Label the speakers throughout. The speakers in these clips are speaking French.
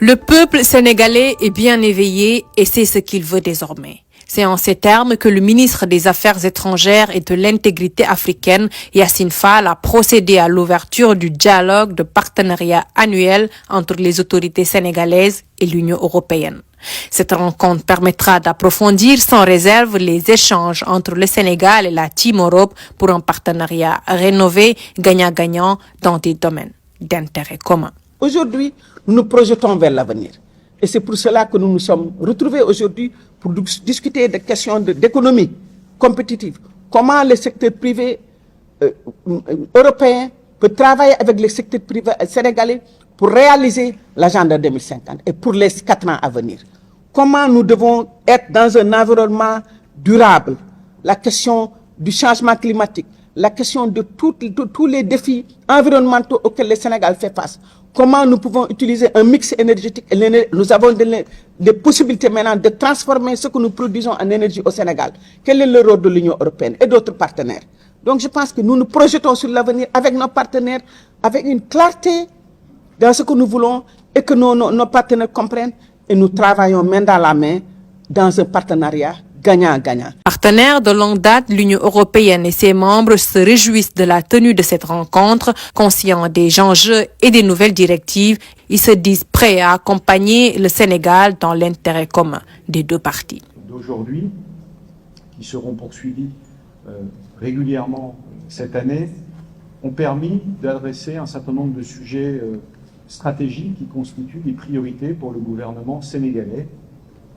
Speaker 1: Le peuple sénégalais est bien éveillé et sait ce qu'il veut désormais. C'est en ces termes que le ministre des Affaires étrangères et de l'intégrité africaine, Yassine Fall, a procédé à l'ouverture du dialogue de partenariat annuel entre les autorités sénégalaises et l'Union européenne. Cette rencontre permettra d'approfondir sans réserve les échanges entre le Sénégal et la Team Europe pour un partenariat rénové, gagnant-gagnant dans des domaines d'intérêt commun.
Speaker 2: Aujourd'hui, nous nous projetons vers l'avenir. Et c'est pour cela que nous nous sommes retrouvés aujourd'hui pour discuter des questions d'économie compétitive. Comment le secteur privé européen peut travailler avec le secteur privé sénégalais pour réaliser l'agenda 2050 et pour les 4 ans à venir. Comment nous devons être dans un environnement durable. La question du changement climatique, la question de tous les défis environnementaux auxquels le Sénégal fait face. Comment nous pouvons utiliser un mix énergétique. Nous avons des possibilités maintenant de transformer ce que nous produisons en énergie au Sénégal. Quel est le rôle de l'Union européenne et d'autres partenaires? Donc je pense que nous nous projetons sur l'avenir avec nos partenaires, avec une clarté dans ce que nous voulons et que nos partenaires comprennent. Et nous travaillons main dans la main dans un partenariat gagnant-gagnant.
Speaker 1: Partenaires de longue date, l'Union européenne et ses membres se réjouissent de la tenue de cette rencontre. Conscients des enjeux et des nouvelles directives, ils se disent prêts à accompagner le Sénégal dans l'intérêt commun des deux parties.
Speaker 3: D'aujourd'hui, qui seront poursuivis régulièrement cette année, ont permis d'adresser un certain nombre de sujets stratégiques qui constituent des priorités pour le gouvernement sénégalais.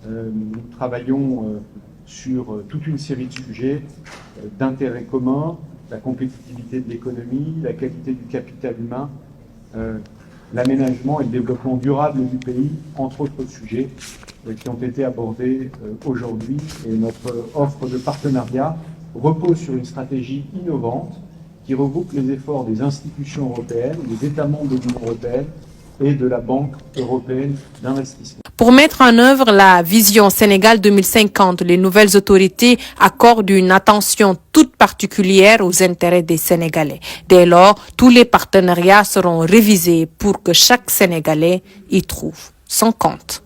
Speaker 3: Nous travaillons sur toute une série de sujets d'intérêt commun, la compétitivité de l'économie, la qualité du capital humain, l'aménagement et le développement durable du pays, entre autres sujets qui ont été abordés aujourd'hui. Et notre offre de partenariat repose sur une stratégie innovante qui regroupe les efforts des institutions européennes, des États membres de l'Union européenne et de la Banque européenne d'investissement.
Speaker 1: Pour mettre en œuvre la vision Sénégal 2050, les nouvelles autorités accordent une attention toute particulière aux intérêts des Sénégalais. Dès lors, tous les partenariats seront révisés pour que chaque Sénégalais y trouve son compte.